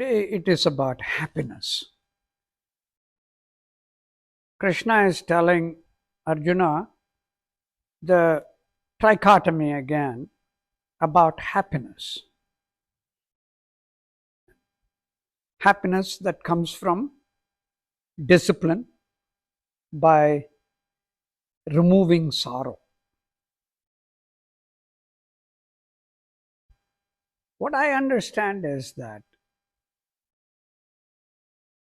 Today it is about happiness. Krishna is telling Arjuna the trichotomy again about happiness. Happiness that comes from discipline by removing sorrow. What I understand is that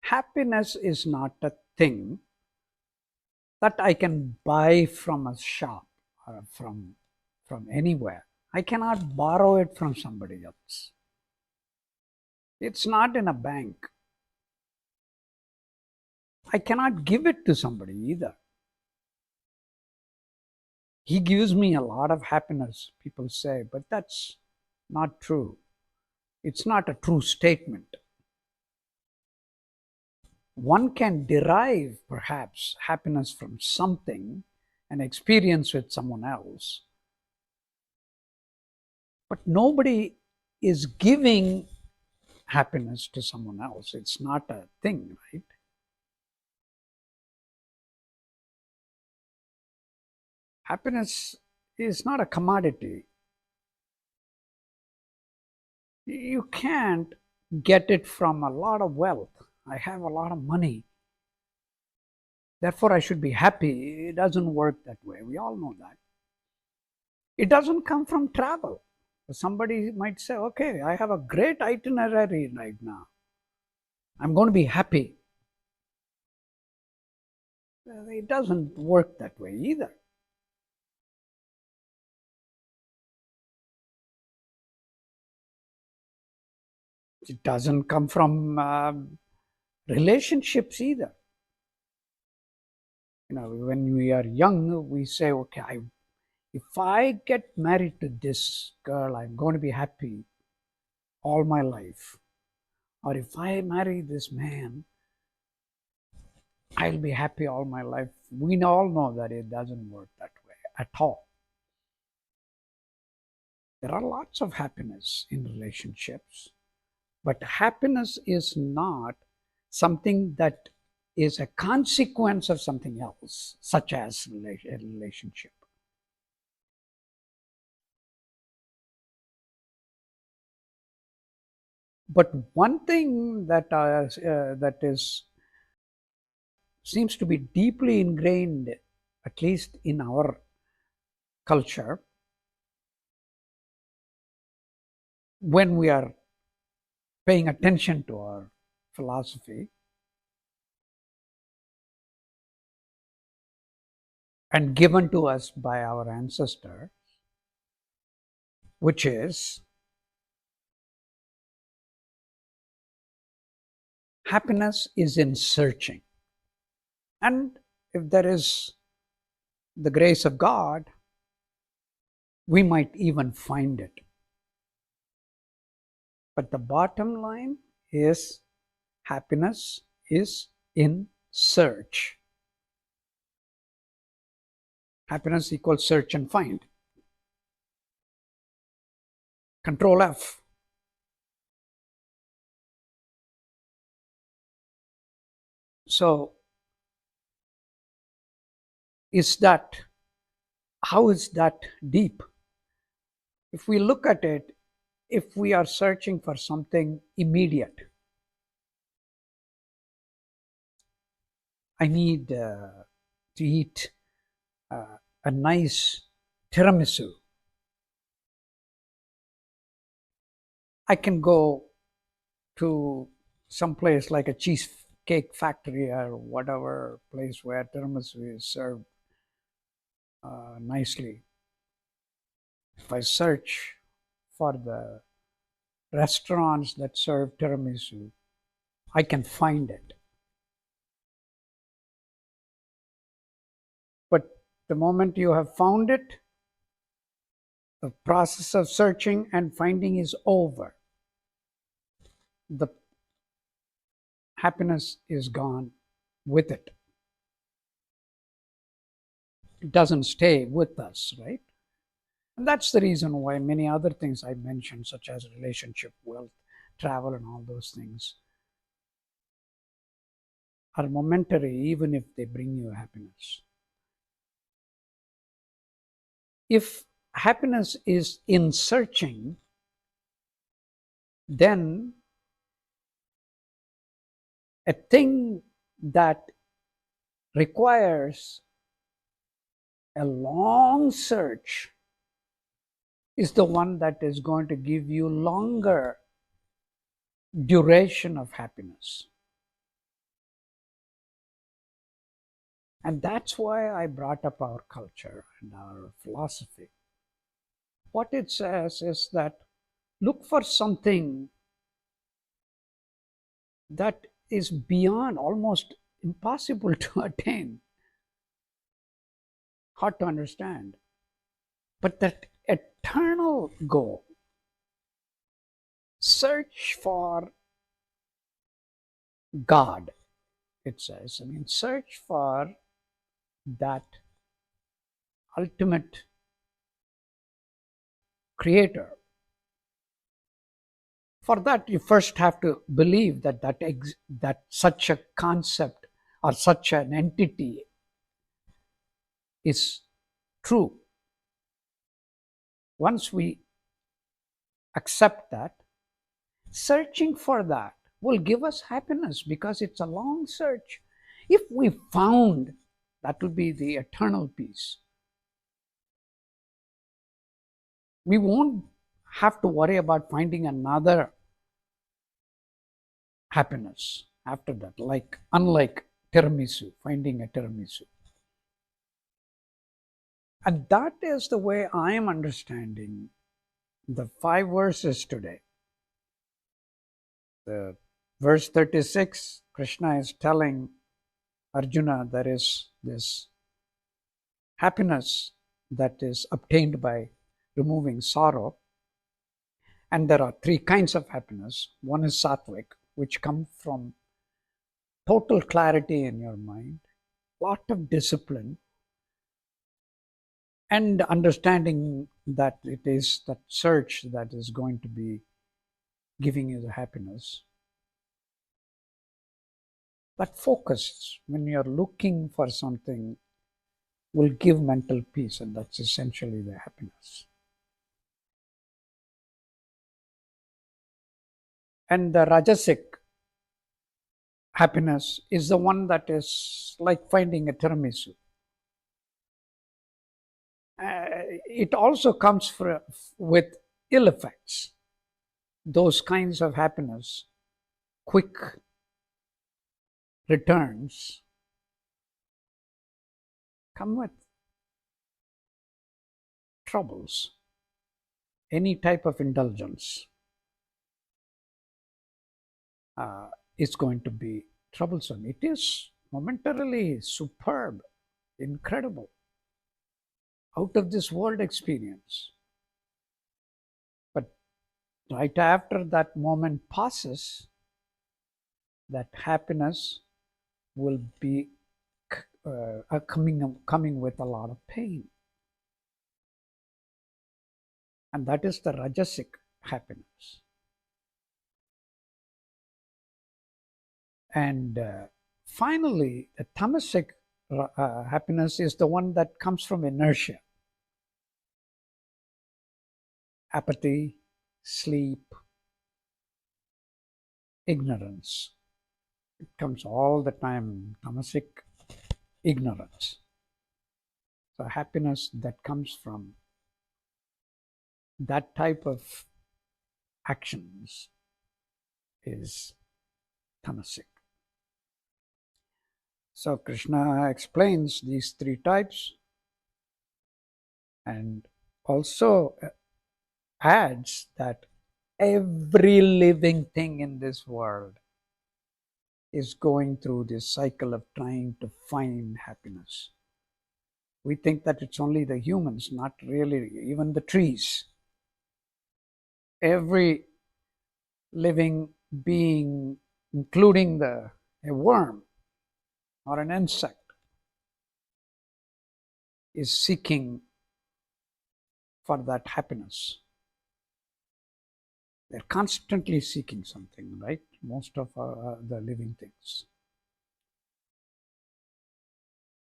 happiness is not a thing that I can buy from a shop or from anywhere. I cannot borrow it from somebody else. It's not in a bank. I cannot give it to somebody either. He gives me a lot of happiness, people say, but that's not true. It's not a true statement. One can derive, perhaps, happiness from something, an experience with someone else, but nobody is giving happiness to someone else. It's not a thing, right? Happiness is not a commodity. You can't get it from a lot of wealth. I have a lot of money, therefore I should be happy. It doesn't work that way. We all know that. It doesn't come from travel. Somebody might say, okay, I have a great itinerary right now. I'm going to be happy. It doesn't work that way either. It doesn't come from relationships either. When we are young, we say, okay, if I get married to this girl, I'm going to be happy all my life. Or if I marry this man, I'll be happy all my life. We all know that it doesn't work that way at all. There are lots of happiness in relationships, but happiness is not something that is a consequence of something else, such as a relationship. But one thing that seems to be deeply ingrained, at least in our culture, when we are paying attention to our philosophy, and given to us by our ancestor, which is happiness is in searching. And if there is the grace of God, we might even find it. But the bottom line is happiness is in search. Happiness equals search and find. Control F. So, how is that deep? If we look at it, if we are searching for something immediate, I need to eat a nice tiramisu. I can go to some place like a cheesecake factory or whatever place where tiramisu is served nicely. If I search for the restaurants that serve tiramisu, I can find it. But the moment you have found it, the process of searching and finding is over. The happiness is gone with it. It doesn't stay with us, right? And that's the reason why many other things I mentioned, such as relationship, wealth, travel and all those things are momentary, even if they bring you happiness. If happiness is in searching, then a thing that requires a long search is the one that is going to give you longer duration of happiness. And that's why I brought up our culture and our philosophy. What it says is that look for something that is beyond, almost impossible to attain, hard to understand. But that eternal goal, search for God, it says. I mean, search for that ultimate creator. For that, you first have to believe that such a concept or such an entity is true. Once we accept that, searching for that will give us happiness because it's a long search. If we found, that will be the eternal peace. We won't have to worry about finding another happiness after that, unlike tiramisu, finding a tiramisu. And that is the way I am understanding the 5 verses today. The verse 36, Krishna is telling Arjuna there is this happiness that is obtained by removing sorrow. And there are 3 kinds of happiness. One is sattvic, which comes from total clarity in your mind, lot of discipline, and understanding that it is that search that is going to be giving you the happiness. That focus, when you're looking for something, will give mental peace, and that's essentially the happiness. And the rajasic happiness is the one that is like finding a tiramisu. It also comes with ill effects. Those kinds of happiness, quick returns, come with troubles. Any type of indulgence is going to be troublesome. It is momentarily superb, incredible, out of this world experience. But right after that moment passes, that happiness will be coming with a lot of pain. And that is the rajasic happiness. And finally, the tamasic happiness is the one that comes from inertia. Apathy, sleep, ignorance. It comes all the time, tamasic ignorance. So happiness that comes from that type of actions is tamasic. So Krishna explains these 3 types and also adds that every living thing in this world is going through this cycle of trying to find happiness. We think that it's only the humans, not really, even the trees. Every living being, including a worm or an insect, is seeking for that happiness. They're constantly seeking something, right? Most of the living things.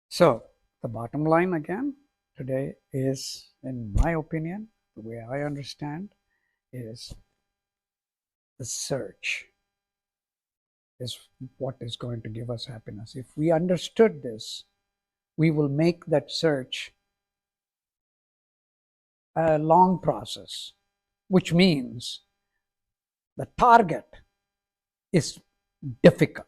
So the bottom line again today is, in my opinion, the way I understand, is the search is what is going to give us happiness. If we understood this, we will make that search a long process, which means the target is difficult.